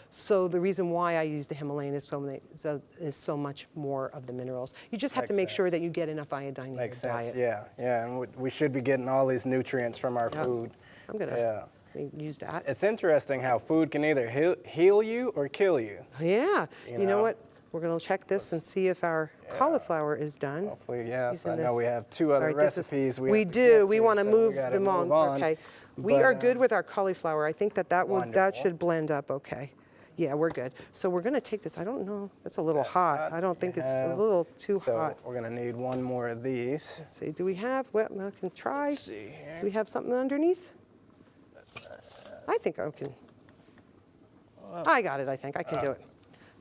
So the reason why I use the Himalayan is so much more of the minerals. You just have to make sure that you get enough iodine in your diet. Yeah, and we should be getting all these nutrients from our food. I'm gonna use that. It's interesting how food can either heal you or kill you. Yeah, you know what? We're going to check this and see if our cauliflower is done. Hopefully, yes. I know we have 2 other recipes. We do. We want to move them on. Okay. We are good with our cauliflower. I think that should blend up okay. Yeah, we're good. So we're going to take this. I don't know. It's a little hot. I don't think it's a little too hot. We're going to need 1 more of these. Let's see. Do we have? Well, I can try. Let's see here. Do we have something underneath? I think I can. I got it. I think I can do it.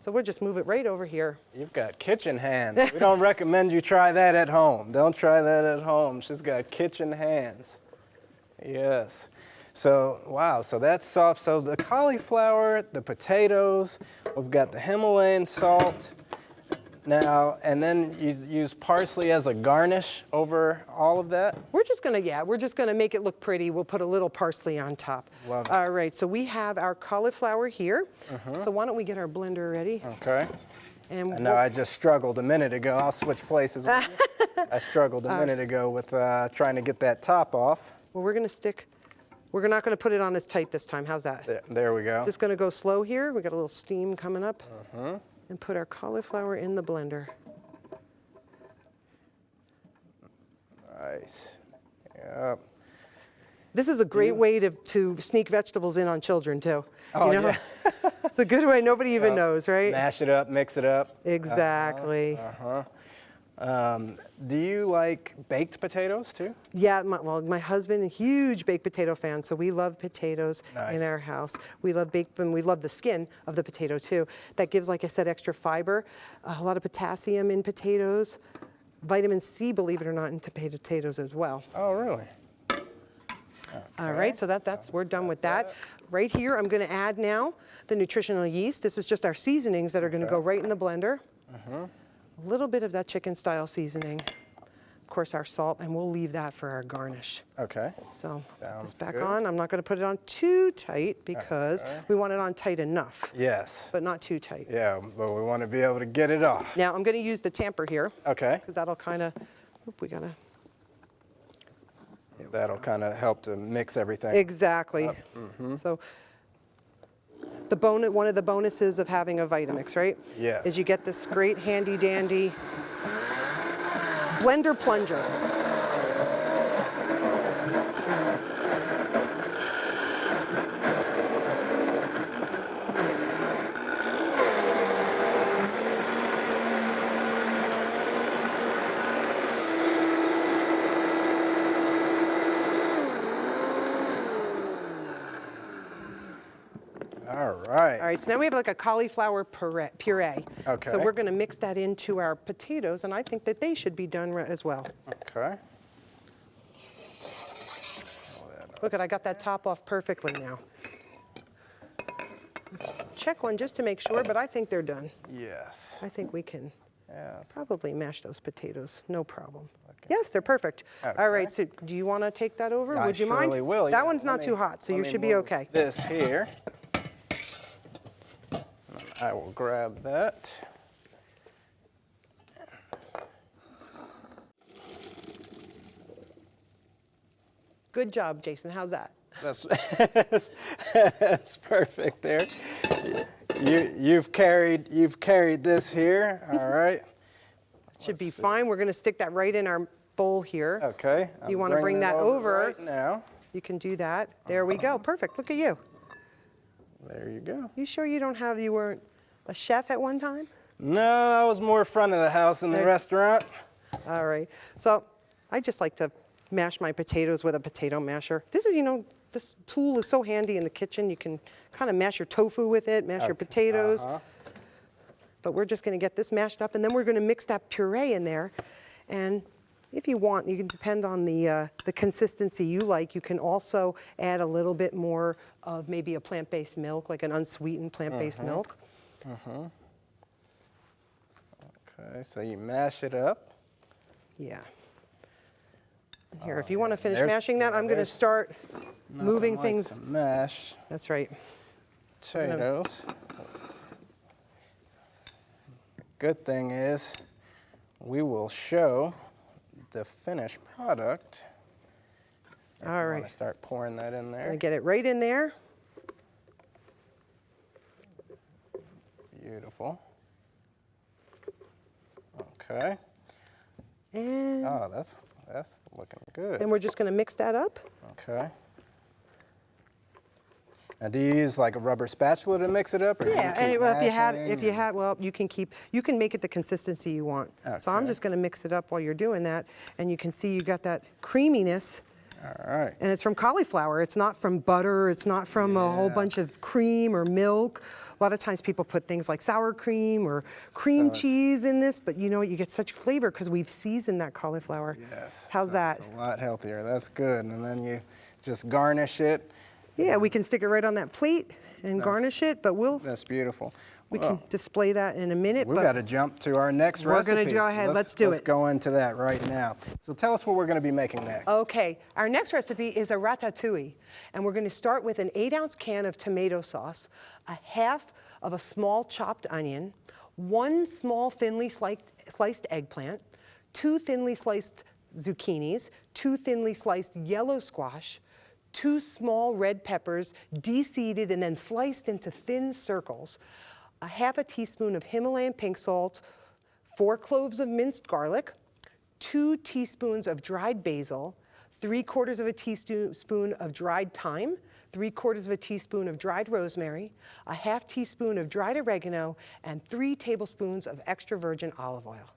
So we'll just move it right over here. You've got kitchen hands. We don't recommend you try that at home. Don't try that at home. She's got kitchen hands. Yes. So, wow, so that's soft. So the cauliflower, the potatoes, we've got the Himalayan salt. Now, and then you use parsley as a garnish over all of that? We're just gonna make it look pretty. We'll put a little parsley on top. Love it. All right, so we have our cauliflower here. So why don't we get our blender ready? Okay. And I know I just struggled a minute ago. I'll switch places with you. I struggled a minute ago with trying to get that top off. well, we're not going to put it on as tight this time. How's that? There we go. Just going to go slow here. We got a little steam coming up. And put our cauliflower in the blender. Nice. Yep. This is a great way to sneak vegetables in on children too. Oh, you know? yeah. It's a good way. Nobody even knows, right? Mash it up, mix it up. Exactly. Do you like baked potatoes too? Yeah, my husband, a huge baked potato fan, so we love potatoes Nice. in our house. We love baked, and we love the skin of the potato too. That gives, like I said, extra fiber, a lot of potassium in potatoes, vitamin C, believe it or not, in potatoes as well. Oh, really? All right, so we're done with that. Right here, I'm going to add now the nutritional yeast. This is just our seasonings that are going to go right in the blender. A little bit of that chicken style seasoning. Of course, our salt, and we'll leave that for our garnish. Okay. So put Sounds this back good. on. I'm not going to put it on too tight because we want it on tight enough, Yes. but not too tight. Yeah, but we want to be able to get it off. Now I'm going to use the tamper here Okay. because that'll kind of, That'll kind of help to mix everything. exactly. So one of the bonuses of having a Vitamix, right? Yes. Is you get this great handy dandy blender plunger. All All right, so now we have like a cauliflower puree. Okay. So we're going to mix that into our potatoes, and I think that they should be done as well. Okay. Look I got that top off perfectly now. Let's check one just to make sure, but I think they're done. Yes. I think we can Yes. probably mash those potatoes, no problem. Yes, they're perfect. Okay. All right, so do you want to take that over? I Would you mind? surely will. That Yeah, one's not let too me- hot, so let you me should be move okay. This here. I will grab that. Good job, Jason. How's that? That's that's perfect there. You've carried this here. All right. Should be fine. We're going to stick that right in our bowl here. Okay. You I'm want to bring bringing it that over? right now. You can do that. There we go. Perfect. Look at you. There you go. You sure you weren't a chef at one time? No, I was more front of the house in the Okay. restaurant. All right. So I just like to mash my potatoes with a potato masher. This is, this tool is so handy in the kitchen. You can kind of mash your tofu with it, mash your potatoes. But we're just going to get this mashed up, and then we're going to mix that puree in there. And if you want, you can depend on the consistency you like. You can also add a little bit more of maybe a plant-based milk, like an unsweetened plant-based milk. Okay, so you mash it up. Yeah. And here, if you want to finish There's- mashing that, yeah, I'm going to there's start moving Like things. some mash That's right. potatoes. Good thing is we will show the finished product. All I'm right. going to start pouring that in Going there. to get it right in there. Beautiful. Okay. And Oh, that's looking good. then we're just going to mix that up. Okay. Now, do you use like a rubber spatula to mix it up? Or do Yeah, keep and well, if mashing you had, well, you can make it the consistency you want. So I'm Okay. just going to mix it up while you're doing that, and you can see you got that creaminess, All right. and it's from cauliflower. It's not from butter. It's not from a whole bunch of cream or milk. A lot of times people put things like sour cream or cream cheese in this, but you know what? You get such flavor because we've seasoned that cauliflower. Yes. How's so that? It's a lot healthier. That's good. And then you just garnish it. Yeah, we can stick it right on that plate and garnish it, but That's beautiful. we Well, can display that in a minute. we've but got to jump to our next We're recipe. gonna go ahead, let's do Let's it. go into that right now. So tell us what we're going to be making next. Okay, our next recipe is a ratatouille, and we're going to start with an 8-ounce can of tomato sauce, a half of a small chopped onion, 1 small thinly sliced eggplant, 2 thinly sliced zucchinis, 2 thinly sliced yellow squash, 2 small red peppers, de-seeded and then sliced into thin circles, a half a teaspoon of Himalayan pink salt, 4 cloves of minced garlic, 2 teaspoons of dried basil, 3/4 of a teaspoon of dried thyme, 3/4 of a teaspoon of dried rosemary, a half teaspoon of dried oregano, and 3 tablespoons of extra virgin olive oil.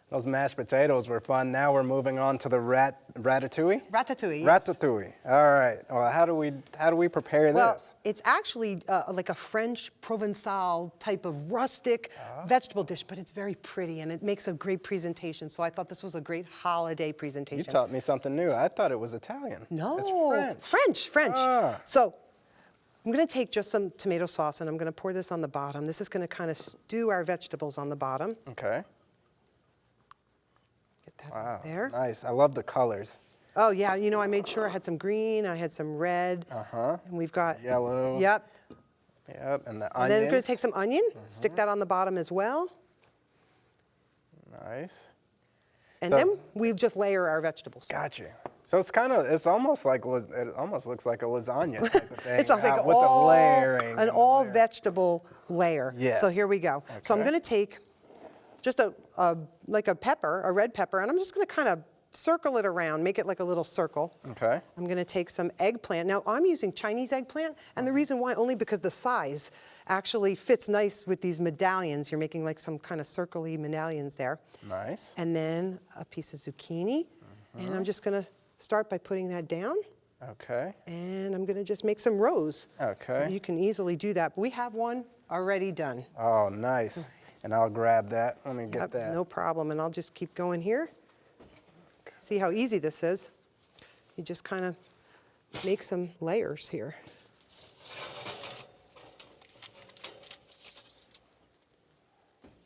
Those mashed potatoes were fun. Now we're moving on to the ratatouille? Ratatouille. Ratatouille. All right. Well, how do we prepare Well, this? it's actually like a French Provençal type of rustic vegetable dish, but it's very pretty and it makes a great presentation. So I thought this was a great holiday presentation. You taught me something new. I thought it was Italian. No, It's French. French. Ah. So I'm going to take just some tomato sauce and I'm going to pour this on the bottom. This is going to kind of stew our vegetables on the bottom. Okay. Get that Wow. there. Nice. I love the colors. Oh yeah, you know, I made sure I had some green, I had some red, and we've got Yellow. Yep. Yep. And the And then we're going onions. to take some onion, stick that on the bottom as well, Nice. and So- then we just layer our vegetables. Got you. So it's almost like, it almost looks like a lasagna type of thing. It's like with the layering. an and all the layering. vegetable layer. Yes. So here we go. So I'm Okay. going to take just like a pepper, a red pepper, and I'm just going to kind of circle it around, make it like a little circle. Okay. I'm going to take some eggplant. Now I'm using Chinese eggplant, and the reason why, only because the size actually fits nice with these medallions. You're making like some kind of circle-y medallions there. Nice. And then a piece of zucchini, and I'm just going to start by putting that down. Okay. And I'm going to just make some rows. Okay. You can easily do that, but we have one already done. Oh, nice. And I'll grab that. Let me get Yep, that. no problem, and I'll just keep going here. See how easy this is? You just kind of make some layers here.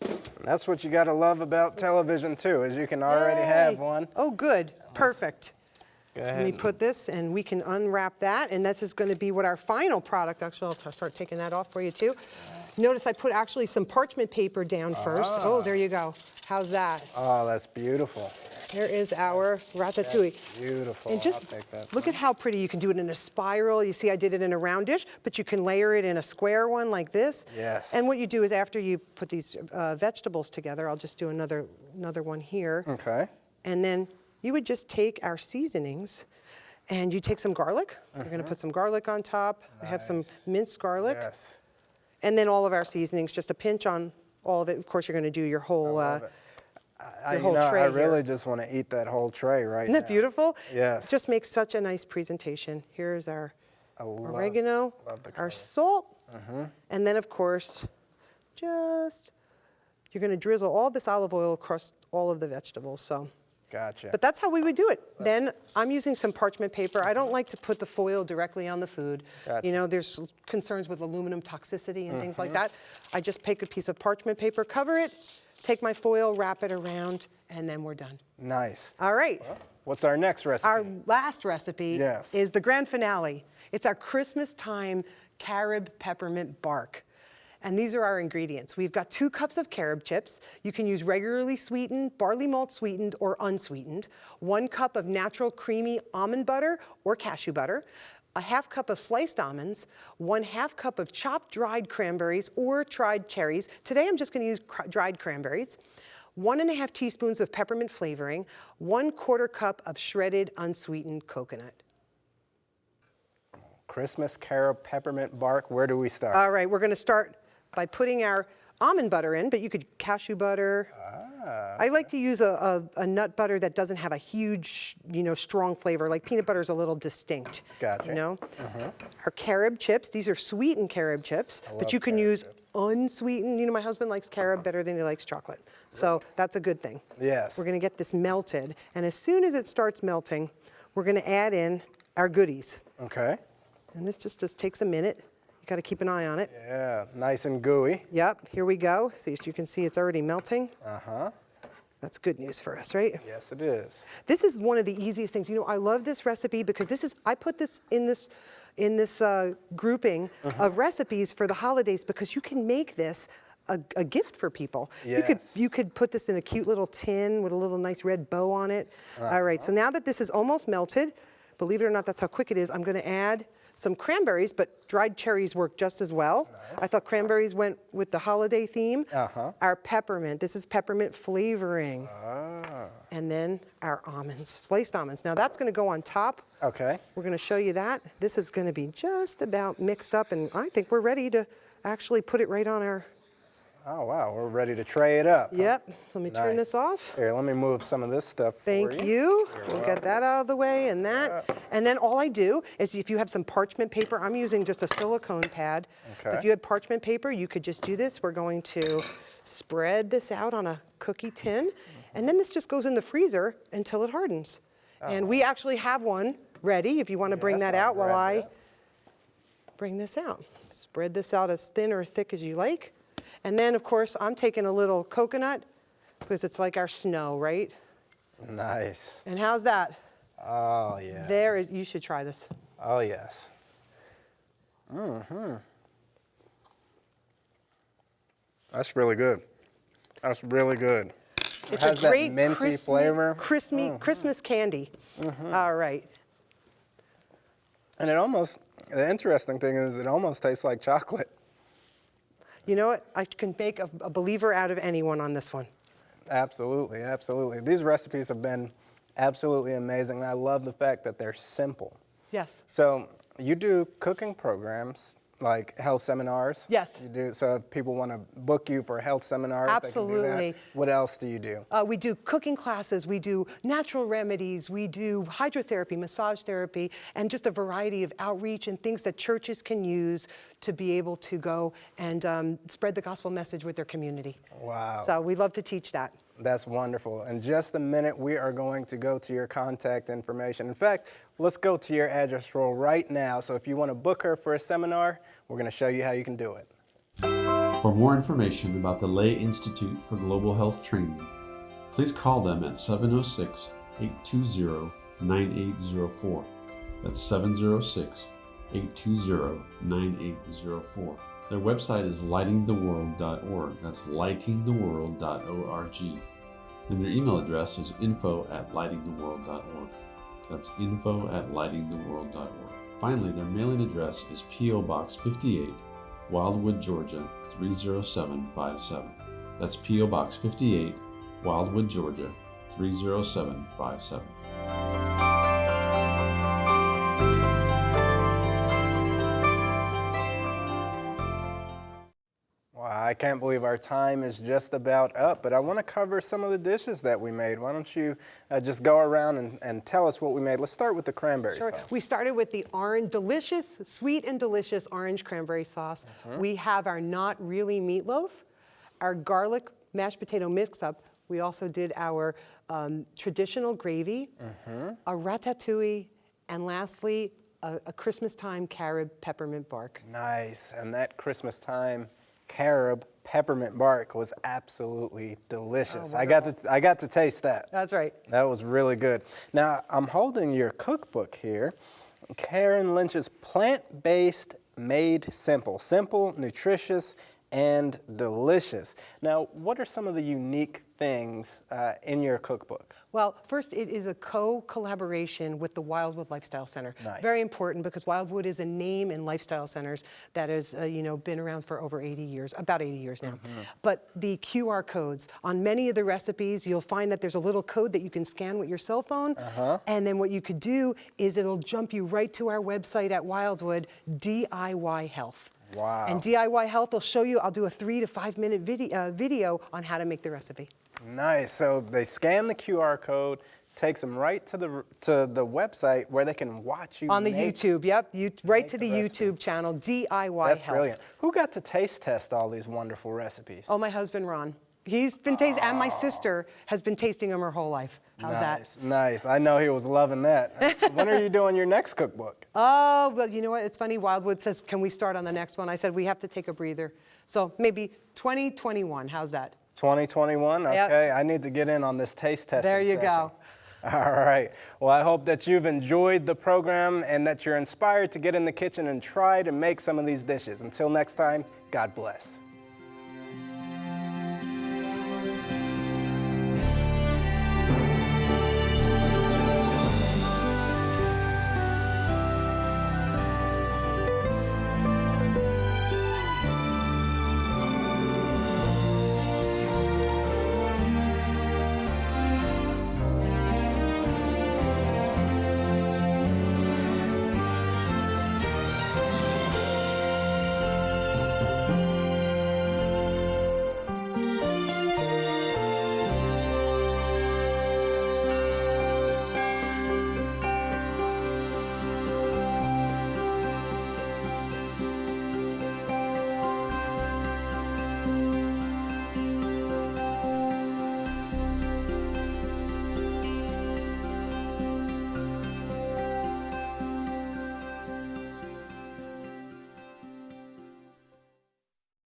And that's what you got to love about television too, is you can already have Yay. one. Oh, good. Perfect. Go Let ahead. me put this, and we can unwrap that, and this is going to be what our final product. Actually, I'll start taking that off for you too. Notice I put actually some parchment paper down first. Oh, there you go. How's that? Oh, that's beautiful. There is our ratatouille. Beautiful. And just I'll take that. look at how pretty. You can do it in a spiral. You see I did it in a round dish, but you can layer it in a square one like this. Yes. And what you do is after you put these vegetables together, I'll just do another one here. Okay. And then you would just take our seasonings and you take some garlic. We're going to put some garlic on top. I have some minced garlic. Yes. And then all of our seasonings, just a pinch on all of it. Of course, you're going to do your whole, love it. your whole tray I here. really just want to eat that whole tray right Isn't that now. beautiful? Yes. Just makes such a nice presentation. Here's our oregano, love the our color. salt, and then of course, you're going to drizzle all this olive oil across all of the vegetables. So, Gotcha. but that's how we would do it. Then I'm using some parchment paper. I don't like to put the foil directly on the food. Gotcha. You know, there's concerns with aluminum toxicity and things like that. I just take a piece of parchment paper, cover it, take my foil, wrap it around, and then we're done. Nice. All right. What's our next recipe? Our last recipe Yes. is the grand finale. It's our Christmas time carob peppermint bark. And these are our ingredients. We've got 2 cups of carob chips. You can use regularly sweetened, barley malt sweetened, or unsweetened. 1 cup of natural creamy almond butter or cashew butter. A half cup of sliced almonds, 1/2 cup of chopped dried cranberries or dried cherries. Today I'm just going to use dried cranberries. 1½ teaspoons of peppermint flavoring, 1/4 cup of shredded unsweetened coconut. Christmas Carob Peppermint Bark. Where do we start? All right, we're going to start by putting our almond butter in, but you could cashew butter. I like to use a nut butter that doesn't have a huge, strong flavor. Like peanut butter is a little distinct. Gotcha. Our carob chips, these are sweetened carob chips, but you can use unsweetened. My husband likes carob better than he likes chocolate. So that's a good thing. Yes. We're going to get this melted, and as soon as it starts melting, we're going to add in our goodies. Okay. And this just takes a minute. You got to keep an eye on it. Yeah, nice and gooey. Yep, here we go. See, as you can see, it's already melting. Uh-huh. That's good news for us, right? Yes, it is. This is one of the easiest things. I love this recipe because I put this in this grouping of recipes for the holidays because you can make this a gift for people. Yes. You could put this in a cute little tin with a little nice red bow on it. All right, so now that this is almost melted, believe it or not, that's how quick it is. I'm going to add some cranberries, but dried cherries work just as well. I thought cranberries went with the holiday theme. Our peppermint, this is peppermint flavoring. And then our almonds, sliced almonds. Now that's gonna go on top. Okay. We're gonna show you that. This is gonna be just about mixed up, and I think we're ready to actually put it right on our... Oh, wow, we're ready to tray it up. Yep, let me turn Nice. this off. Here, let me move some of this stuff for Thank you. We'll get that out of the way and that. And then all I do is if you have some parchment paper, I'm using just a silicone pad. Okay. If you had parchment paper, you could just do this. We're going to spread this out on a cookie tin. And then this just goes in the freezer until it hardens. And we actually have one ready if you want to bring that out while I bring this out. Spread this out as thin or thick as you like. And then, of course, I'm taking a little coconut because it's like our snow, right? Nice. And how's that? Oh, yeah. There is, you should try this. Oh, yes. That's really good. That's really good. It's has a great that minty flavor. Christmas candy. All right. And it almost, the interesting thing is it almost tastes like chocolate. You know what? I can make a believer out of anyone on this one. Absolutely, absolutely. These recipes have been absolutely amazing. And I love the fact that they're simple. Yes. So you do cooking programs, like health seminars? Yes. You do. So if people want to book you for health seminars, Absolutely. they can do that. What else do you do? We do cooking classes, we do natural remedies, we do hydrotherapy, massage therapy, and just a variety of outreach and things that churches can use to be able to go and spread the gospel message with their community. Wow. So we love to teach that. That's wonderful. In just a minute, we are going to go to your contact information. In fact, let's go to your address roll right now. So if you want to book her for a seminar, we're going to show you how you can do it. For more information about the Lay Institute for Global Health Training, please call them at 706-820-9804. That's 706-820-9804. Their website is lightingtheworld.org. That's lightingtheworld.org. And their email address is info@lightingtheworld.org. That's info@lightingtheworld.org. Finally, their mailing address is P.O. Box 58, Wildwood, Georgia 30757. That's P.O. Box 58, Wildwood, Georgia 30757. I can't believe our time is just about up, but I want to cover some of the dishes that we made. Why don't you just go around and tell us what we made. Let's start with the cranberry sauce. We started with the delicious, sweet and delicious orange cranberry sauce. We have our Not Really Meatloaf, our garlic mashed potato mix-up. We also did our traditional gravy, a ratatouille, and lastly, a Christmas time carob peppermint bark. Nice, and that Christmas time carob peppermint bark was absolutely delicious. I got to taste that. That's right. That was really good. Now, I'm holding your cookbook here, Carin Lynch's Plant-Based Made Simple. Simple, nutritious, and delicious. Now, what are some of the unique things in your cookbook? Well, first, it is a co-collaboration with the Wildwood Lifestyle Center. Nice. Very important because Wildwood is a name in lifestyle centers that has been around for over 80 years, about 80 years now. But the QR codes, on many of the recipes, you'll find that there's a little code that you can scan with your cell phone. And then what you could do is it'll jump you right to our website at Wildwood, DIY Health. Wow. And DIY Health will show you, I'll do a 3 to 5 minute video on how to make the recipe. Nice. So they scan the QR code, takes them right to the website where they can watch you on the make, YouTube, yep. Right to the recipe. YouTube channel, DIY That's Health. brilliant. Who got to taste test all these wonderful recipes? Oh, my husband, Ron. He's been tasting, and my sister has been tasting them her whole life. How's that? Nice. I know he was loving that. When are you doing your next cookbook? Oh, well, you know what? It's funny. Wildwood says, can we start on the next one? I said, we have to take a breather. So maybe 2021. How's that? 2021? Okay. Yep. I need to get in on this taste testing There you session. go. All right. Well, I hope that you've enjoyed the program and that you're inspired to get in the kitchen and try to make some of these dishes. Until next time, God bless.